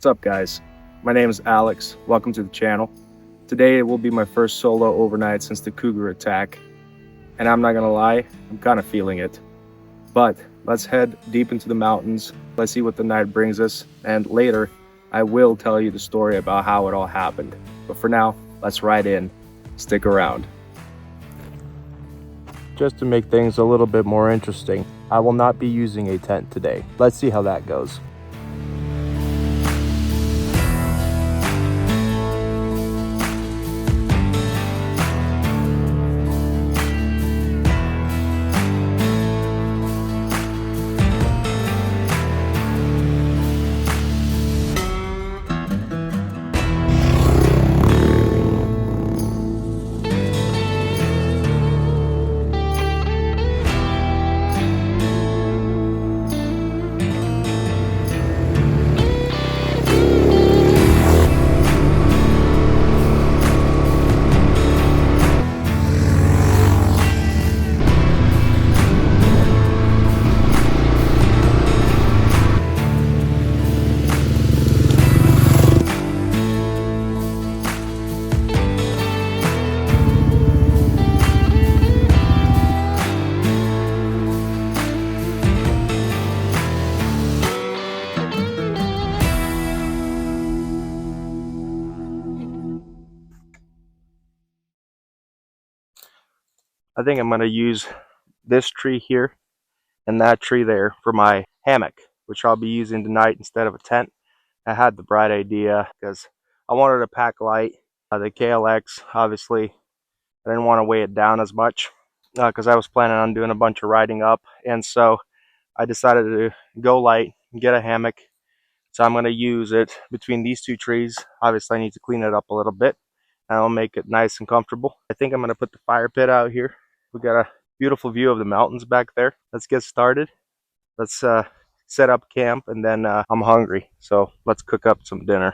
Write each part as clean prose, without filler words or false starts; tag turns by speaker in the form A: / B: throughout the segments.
A: What's up, guys? My name is Alex. Welcome to the channel. Today it will be my first solo overnight since the Cougar attack, and I'm not gonna lie, I'm kind of feeling it. But let's head deep into the mountains. Let's see what the night brings us, and later I will tell you the story about how it all happened. But for now, let's ride in. Stick around. Just to make things a little bit more interesting, I will not be using a tent today. Let's see how that goes. I think I'm going to use this tree here and that tree there for my hammock, which I'll be using tonight instead of a tent. I had the bright idea because I wanted to pack light. The KLX, obviously, I didn't want to weigh it down as much because I was planning on doing a bunch of riding up. And so I decided to go light and get a hammock. So I'm going to use it between these two trees. Obviously, I need to clean it up a little bit, and I'll make it nice and comfortable. I think I'm going to put the fire pit out here. We got a beautiful view of the mountains back there. Let's get started. Let's set up camp, and then I'm hungry, so let's cook up some dinner.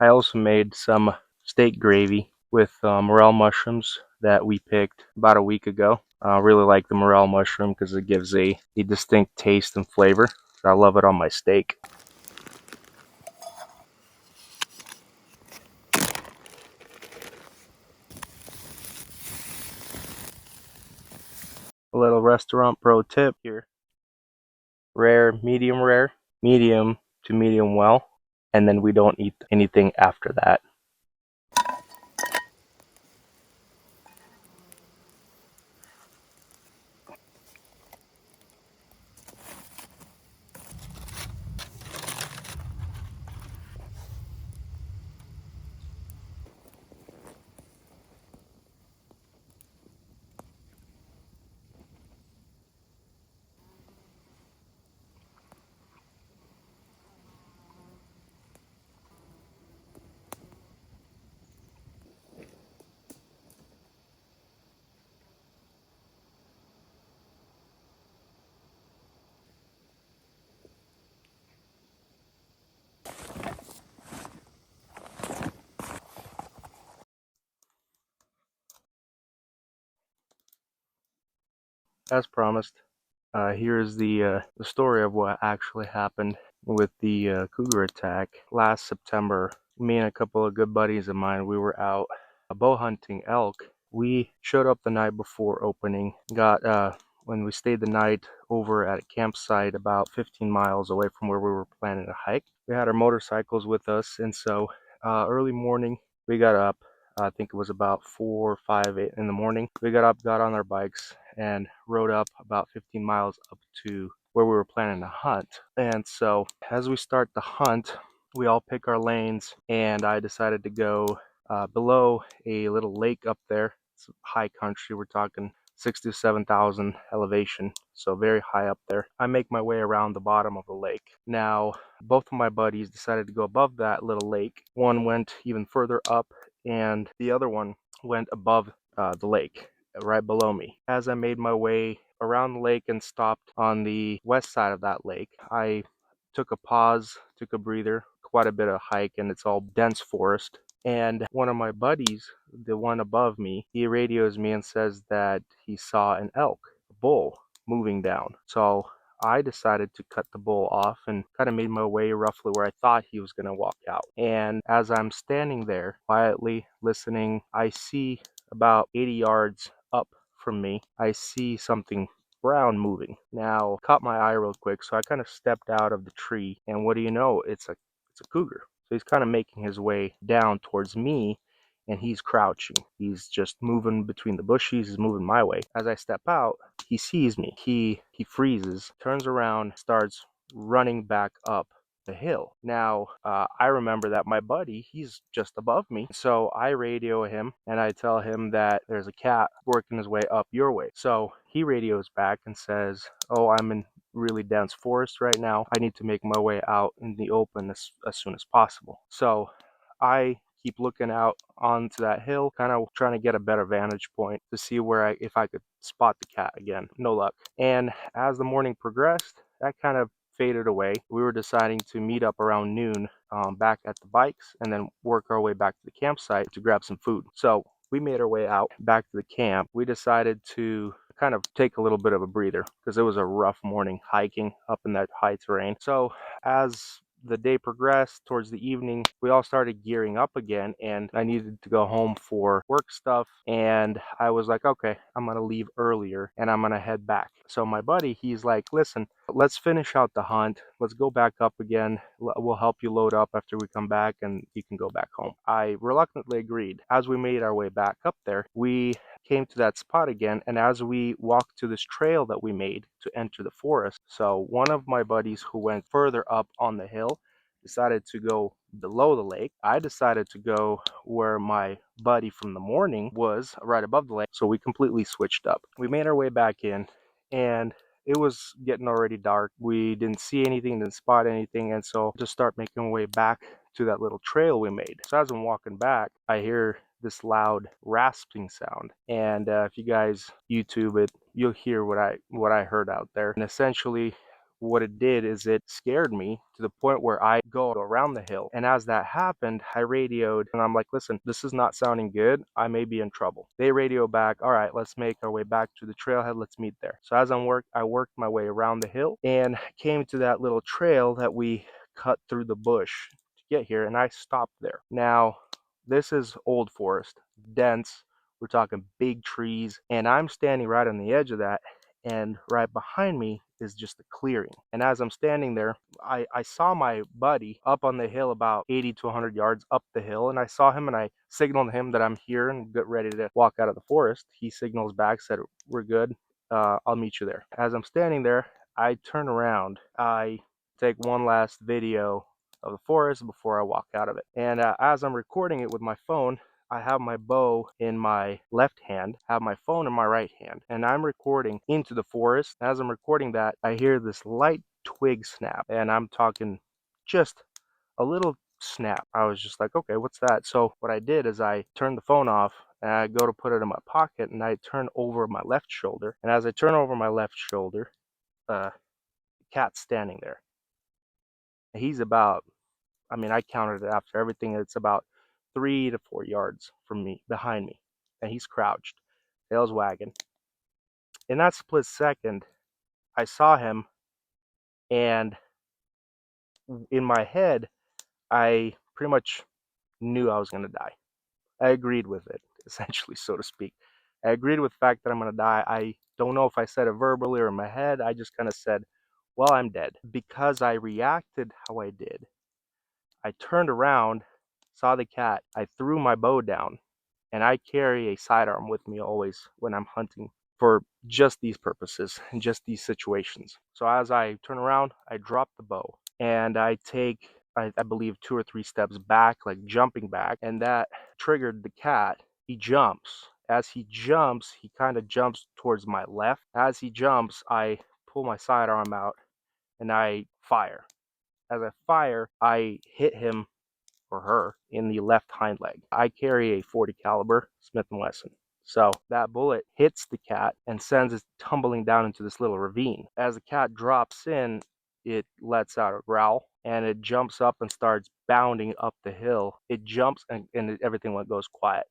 A: I also made some steak gravy with morel mushrooms that we picked about a week ago. I really like the morel mushroom because it gives a distinct taste and flavor. I love it on my steak. A little restaurant pro tip here. Rare, medium to medium well, and then we don't eat anything after that. as promised, here's the story of what actually happened with the cougar attack. Last September, me and a couple of good buddies of mine, we were out bow hunting elk. We showed up the night before opening, got when we stayed the night over at a campsite about 15 miles away from where we were planning to hike. We had our motorcycles with us, and so early morning we got up. I think it was about 4, 5, 8 in the morning. We got up, got on our bikes, and rode up about 15 miles up to where we were planning to hunt. And so as we start the hunt, we all pick our lanes, and I decided to go below a little lake up there. It's high country. We're talking 6,000 to 7,000 elevation, so very high up there. I make my way around the bottom of the lake. Now, both of my buddies decided to go above that little lake. One went even further up, and the other one went above the lake, right below me. As I made my way around the lake and stopped on the west side of that lake, I took a pause, took a breather, quite a bit of hike, and it's all dense forest. And one of my buddies, the one above me, he radios me and says that he saw an elk, a bull, moving down. So I decided to cut the bull off and kind of made my way roughly where I thought he was going to walk out. And as I'm standing there quietly listening, I see about 80 yards up from me, I see something brown moving. Now, caught my eye real quick, so I kind of stepped out of the tree, and what do you know? It's a cougar. So he's kind of making his way down towards me, and he's crouching. He's just moving between the bushes. He's moving my way. As I step out, he sees me. He freezes, turns around, starts running back up the hill. Now, I remember that my buddy, he's just above me. So I radio him and I tell him that there's a cat working his way up your way. So he radios back and says, "Oh, I'm in really dense forest right now. I need to make my way out in the open as soon as possible." So I keep looking out onto that hill, kind of trying to get a better vantage point to see where if I could spot the cat again. No luck. And as the morning progressed, that kind of faded away. We were deciding to meet up around noon back at the bikes and then work our way back to the campsite to grab some food. So we made our way out back to the camp. We decided to kind of take a little bit of a breather because it was a rough morning hiking up in that high terrain. So as the day progressed towards the evening, we all started gearing up again, and I needed to go home for work stuff, and I was like, okay, I'm gonna leave earlier and I'm gonna head back. So my buddy, he's like, listen, let's finish out the hunt, let's go back up again, we'll help you load up after we come back and you can go back home. I reluctantly agreed. As we made our way back up there, we came to that spot again, and as we walked to this trail that we made to enter the forest, so one of my buddies who went further up on the hill decided to go below the lake. I decided to go where my buddy from the morning was, right above the lake. So we completely switched up. We made our way back in, and it was getting already dark. We didn't see anything, didn't spot anything, and so just start making our way back to that little trail we made. So as I'm walking back, I hear this loud rasping sound, and if you guys YouTube it, you'll hear what I heard out there. And essentially what it did is it scared me to the point where I go around the hill. And as that happened, I radioed and I'm like, listen, this is not sounding good. I may be in trouble. They radio back, all right, let's make our way back to the trailhead. Let's meet there. So as I worked my way around the hill and came to that little trail that we cut through the bush to get here, and I stopped there. Now, this is old forest, dense. We're talking big trees, and I'm standing right on the edge of that, and right behind me is just a clearing. And as I'm standing there, I saw my buddy up on the hill about 80 to 100 yards up the hill, and I saw him and I signaled him that I'm here and get ready to walk out of the forest. He signals back, said, we're good, I'll meet you there. As I'm standing there, I turn around, I take one last video of the forest before I walk out of it. And as I'm recording it with my phone, I have my bow in my left hand, have my phone in my right hand, and I'm recording into the forest. As I'm recording that, I hear this light twig snap, and I'm talking just a little snap. I was just like, okay, what's that? So what I did is I turned the phone off and I go to put it in my pocket, and I turn over my left shoulder. And as I turn over my left shoulder, the cat's standing there. He's about, I counted it after everything. It's about 3 to 4 yards from me, behind me, and he's crouched, tail's wagging. In that split second, I saw him, and in my head, I pretty much knew I was going to die. I agreed with it, essentially, so to speak. I agreed with the fact that I'm going to die. I don't know if I said it verbally or in my head. I just kind of said, well, I'm dead. Because I reacted how I did, I turned around, saw the cat, I threw my bow down, and I carry a sidearm with me always when I'm hunting for just these purposes and just these situations. So as I turn around, I drop the bow and I take, I believe, 2 or 3 steps back, like jumping back, and that triggered the cat. He jumps. As he jumps, he kind of jumps towards my left. As he jumps, I pull my sidearm out and I fire. As I fire, I hit him or her in the left hind leg. I carry a .40 caliber Smith & Wesson. So that bullet hits the cat and sends it tumbling down into this little ravine. As the cat drops in, it lets out a growl and it jumps up and starts bounding up the hill. It jumps and everything goes quiet.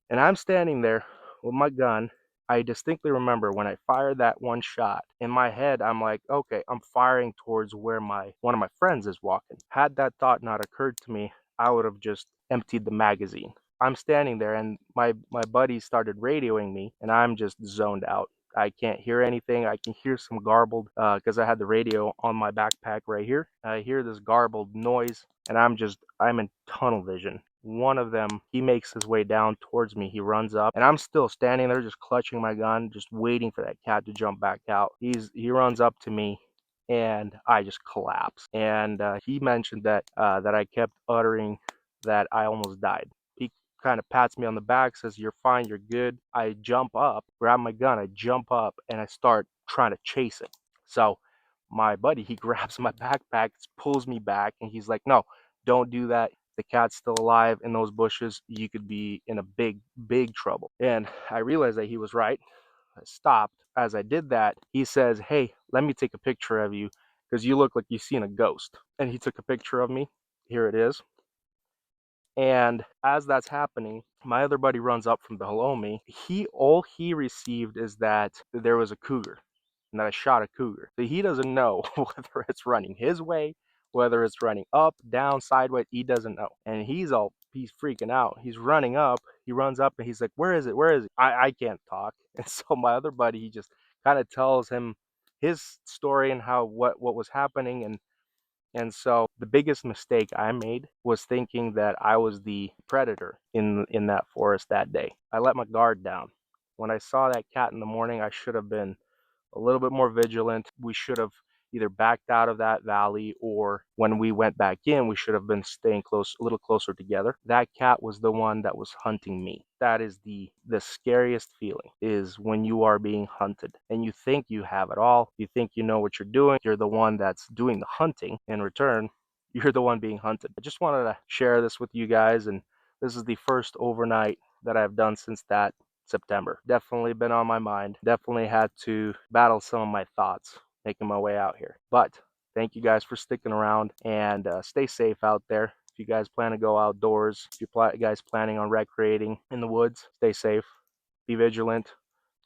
A: And I'm standing there with my gun. I distinctly remember when I fired that one shot, in my head, I'm like, okay, I'm firing towards where one of my friends is walking. Had that thought not occurred to me, I would have just emptied the magazine. I'm standing there and my buddies started radioing me and I'm just zoned out. I can't hear anything. I can hear some garbled, because I had the radio on my backpack right here. I hear this garbled noise and I'm in tunnel vision. One of them, he makes his way down towards me. He runs up and I'm still standing there just clutching my gun, just waiting for that cat to jump back out. He runs up to me and I just collapse. And he mentioned that I kept uttering that I almost died. He kind of pats me on the back, says, "You're fine, you're good." I jump up, grab my gun, I jump up and I start trying to chase it. So my buddy, he grabs my backpack, pulls me back, and he's like, "No, don't do that. The cat's still alive in those bushes. You could be in a big trouble." And I realized that he was right. I stopped. As I did that, he says, "Hey, let me take a picture of you because you look like you've seen a ghost." And he took a picture of me. Here it is. And as that's happening, my other buddy runs up from below me. All he received is that there was a cougar and that I shot a cougar. So he doesn't know whether it's running his way, whether it's running up, down, sideways. He doesn't know. And he's freaking out. He's running up. He runs up and he's like, "Where is it? Where is it?" I can't talk. And so my other buddy, he just kind of tells him his story and what was happening. And so the biggest mistake I made was thinking that I was the predator in that forest that day. I let my guard down. When I saw that cat in the morning, I should have been a little bit more vigilant. We should have either backed out of that valley, or when we went back in, we should have been staying a little closer together. That cat was the one that was hunting me. That is the scariest feeling, is when you are being hunted and you think you have it all. You think you know what you're doing. You're the one that's doing the hunting. In return, you're the one being hunted. I just wanted to share this with you guys, and this is the first overnight that I've done since that September. Definitely been on my mind. Definitely had to battle some of my thoughts making my way out here. But thank you guys for sticking around, and stay safe out there. If you guys plan to go outdoors, if you guys planning on recreating in the woods, stay safe, be vigilant,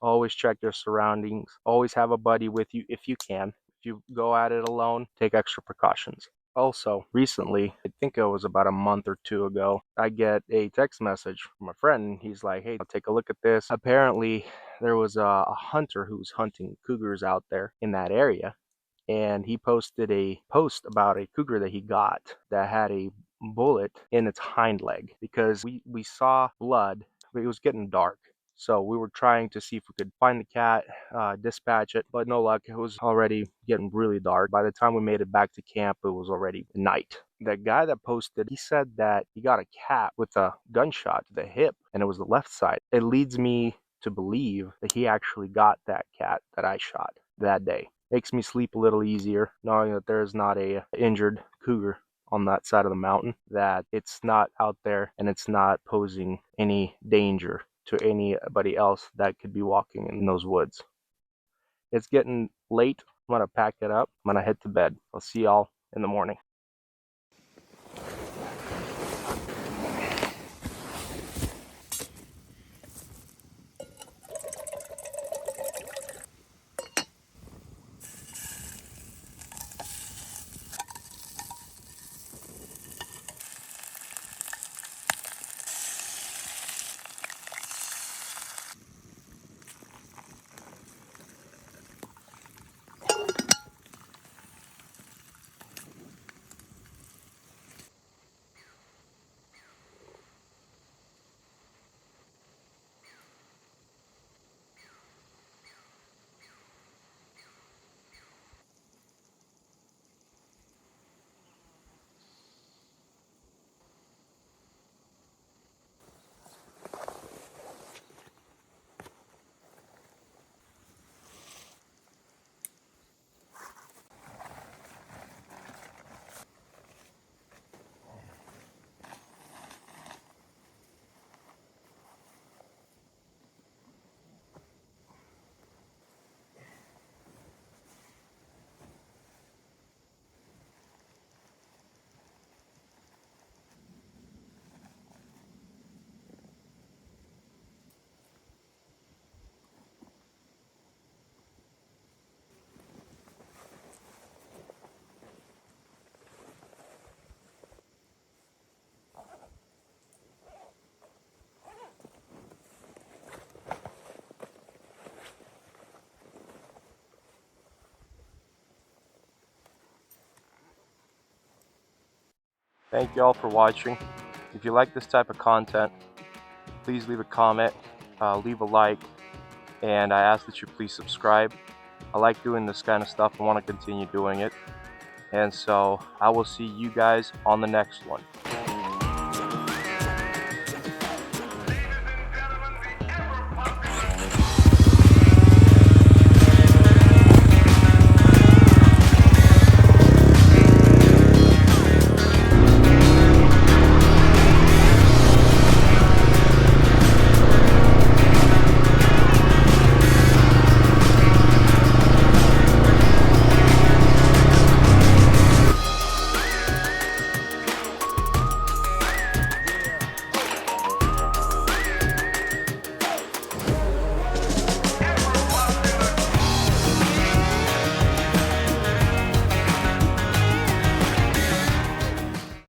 A: always check your surroundings, always have a buddy with you if you can. If you go at it alone, take extra precautions. Also, recently, I think it was about a month or two ago, I get a text message from a friend. He's like, "Hey, take a look at this." Apparently, there was a hunter who was hunting cougars out there in that area, and he posted a post about a cougar that he got that had a bullet in its hind leg, because we saw blood, but it was getting dark. So we were trying to see if we could find the cat, dispatch it, but no luck. It was already getting really dark. By the time we made it back to camp, it was already night. The guy that posted, he said that he got a cat with a gunshot to the hip, and it was the left side. It leads me to believe that he actually got that cat that I shot that day. Makes me sleep a little easier knowing that there's not a injured cougar on that side of the mountain, that it's not out there and it's not posing any danger to anybody else that could be walking in those woods. It's getting late. I'm gonna pack it up. I'm gonna head to bed. I'll see y'all in the morning. Thank you all for watching. If you like this type of content, please leave a comment, leave a like, and I ask that you please subscribe. I like doing this kind of stuff. I want to continue doing it. And so I will see you guys on the next one.